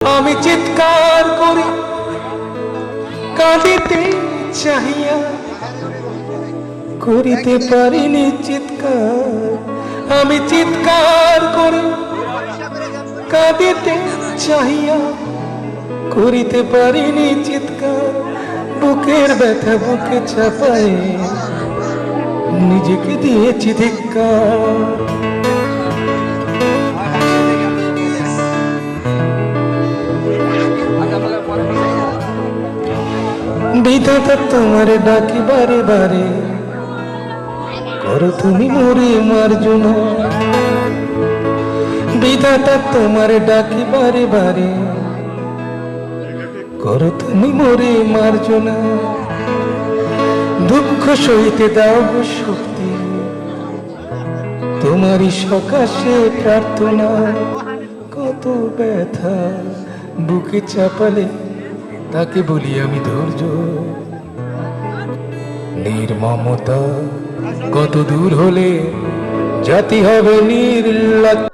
আমি চিৎকার করি কাঁদিতে চাহিয়া করিতে পারিনি চিৎকার। আমি চিৎকার করি কাঁদিতে চাহিয়া করিতে পারিনি চিৎকার। বুকের ব্যথা বুকে চাপায় নিজেকে দিয়েছি ধিক্কার। বিধাতা তোমার ডাকি বারে বারে, করো তুমি মোরে মার্জনা। বিধাতা তোমার ডাকি বারে বারে, করো তুমি মোরে মার্জনা। দুঃখ সইতে দাও গো শক্তি, তোমারই সকাশে প্রার্থনা। কত ব্যথা বুকে চাপালে তাকে বলি আমি ধৈর্য। নির্মমতা কত দূর হলে জাতি হবে নির্লজ্জ।